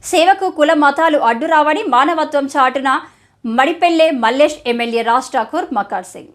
సేవకు కుల మతాలు అడ్డురావని మానవత్వం చాటున మడిపెల్లె మల్లేష్ ఎమ్మెల్యే రాజ్ ఠాకూర్ మకార్ సింగ్.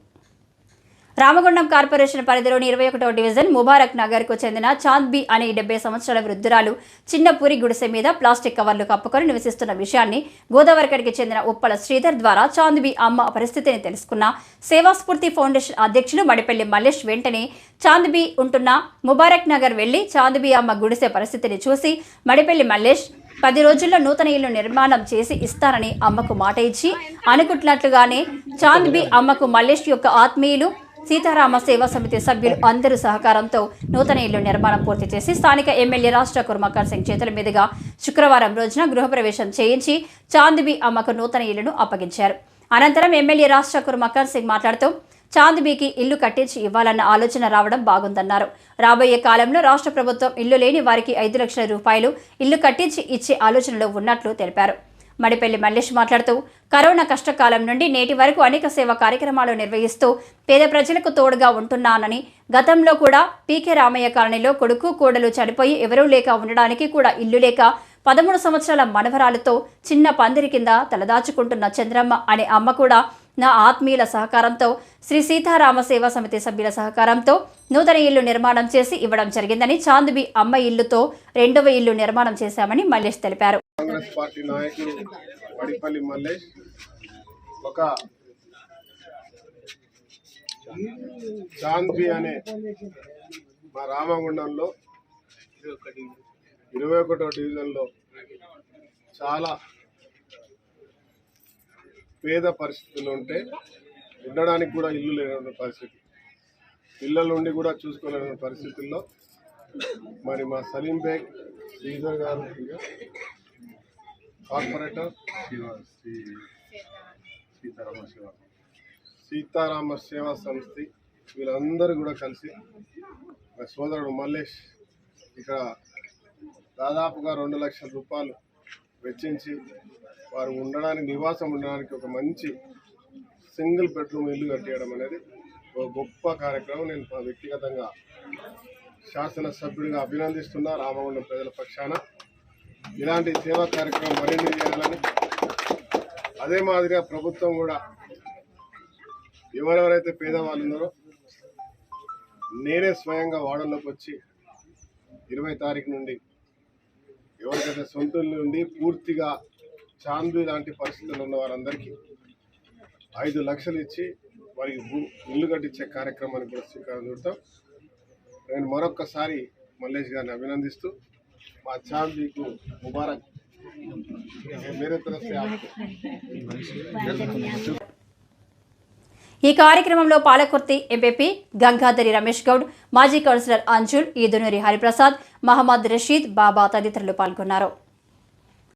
రామగుండం కార్పొరేషన్ పరిధిలోని 21వ డివిజన్ ముబారక్ నగర్కు చెందిన చాంద్బీ అనే 70 సంవత్సరాల వృద్ధురాలు చిన్న పూరి గుడిసె మీద ప్లాస్టిక్ కవర్లు కప్పుకొని నివసిస్తున్న విషయాన్ని గోదావరికడికి చెందిన ఉప్పల శ్రీధర్ ద్వారా చాంద్బీ అమ్మ పరిస్థితిని తెలుసుకున్న సేవాస్ఫూర్తి ఫౌండేషన్ అధ్యక్షులు మడిపెల్లి మల్లేష్ వెంటనే చాంద్బీ ఉంటున్న ముబారక్ నగర్ వెళ్లి చాంద్బీ అమ్మ గుడిసె పరిస్థితిని చూసి మడిపెల్లి మల్లేష్ 10 రోజుల్లో నూతన ఇల్లు నిర్మాణం చేసి ఇస్తానని అమ్మకు మాట ఇచ్చి అనుకుంటున్నట్లుగానే చాంద్బీ అమ్మకు మల్లేష్ యొక్క ఆత్మీయులు సీతారామ సేవా సమితి సభ్యులు అందరూ సహకారంతో నూతన ఇల్లు నిర్మాణం పూర్తి చేసి స్థానిక ఎమ్మెల్యే రాజ్ ఠాకూర్ మకార్ సింగ్ చేతుల మీదుగా శుక్రవారం రోజున గృహప్రవేశం చేయించి చాంద్బీ అమ్మకు నూతన ఇల్లును అప్పగించారు. అనంతరం ఎమ్మెల్యే రాజ్ ఠాకూర్ మకార్ సింగ్ మాట్లాడుతూ చాంద్బీకి ఇల్లు కట్టించి ఇవ్వాలన్న ఆలోచన రావడం బాగుందన్నారు. రాబోయే కాలంలో రాష్ట్ర ప్రభుత్వం ఇల్లు లేని వారికి 5 లక్షల రూపాయలు ఇల్లు కట్టించి ఇచ్చే ఆలోచనలో ఉన్నట్లు తెలిపారు. మడిపెల్లి మల్లేష్ మాట్లాడుతూ కరోనా కష్టకాలం నుండి నేటి వరకు అనేక సేవా కార్యక్రమాలు నిర్వహిస్తూ పేద ప్రజలకు తోడుగా ఉంటున్నానని, గతంలో కూడా పీకే రామయ్య కాలనీలో కొడుకు కోడలు చనిపోయి ఎవరూ లేక ఉండడానికి కూడా ఇల్లు లేక 13 సంవత్సరాల మనవరాలతో చిన్న పందిరి కింద తలదాచుకుంటున్న చంద్రమ్మ అనే అమ్మ కూడా నా ఆత్మీయుల సహకారంతో శ్రీ సీతారామ సేవా సమితి సభ్యుల సహకారంతో నూతన ఇల్లు నిర్మాణం చేసి ఇవ్వడం జరిగిందని, చాంద్బీ అమ్మ ఇల్లుతో 2వ ఇల్లు నిర్మాణం చేశామని మల్లేష్ తెలిపారు. కాంగ్రెస్ పార్టీ నాయకులు మడిపల్లి మల్లేష్ ఒక చాంద్బీ అనే మా రామగుండంలో 21వ డివిజన్లో చాలా పేద పరిస్థితులు ఉంటే ఉండడానికి కూడా ఇల్లు లేని పరిస్థితి, పిల్లలు ఉండి కూడా చూసుకోలేని పరిస్థితుల్లో మరి మా సలీం బేగ్ శ్రీధర్ గారు కార్పొరేటర్ సీతారామ సేవా సంస్థ వీళ్ళందరూ కూడా కలిసి మా సోదరుడు మల్లేష్ ఇక్కడ దాదాపుగా 2 లక్షల రూపాయలు వెచ్చించి వారు ఉండడానికి నివాసం ఉండడానికి ఒక మంచి సింగిల్ బెడ్రూమ్ ఇల్లు కట్టేయడం అనేది ఒక గొప్ప కార్యక్రమం. నేను వ్యక్తిగతంగా శాసనసభ్యుడిగా అభినందిస్తున్నా. రామగుండం ప్రజల పక్షాన ఇలాంటి సేవా కార్యక్రమం మరిన్ని చేయాలని, అదే మాదిరిగా ప్రభుత్వం కూడా ఎవరెవరైతే పేదవాళ్ళు ఉన్నారో నేనే స్వయంగా వార్డుల్లోకి వచ్చి 20 తారీఖు నుండి ఎవరికైతే సొంత నుండి పూర్తిగా చాంద్బీ లాంటి పరిస్థితులు ఉన్న వారందరికీ 5 లక్షలు ఇచ్చి వారికి ఇల్లు కట్టించే కార్యక్రమాన్ని కూడా శ్రీకారం చుడతాం. నేను మరొక్కసారి మల్లేష్ గారిని అభినందిస్తూ మా చాంద్బీకు ముబారక్ మేరే తరఫ్ సే ఆప్కో. ఈ కార్యక్రమంలో పాలకుర్తి ఎంపీ గంగాధరి రమేష్ గౌడ్, మాజీ కౌన్సిలర్ అంజుల్, ఈదునూరి హరిప్రసాద్, మహమ్మద్ రషీద్, బాబా తదితరులు పాల్గొన్నారు.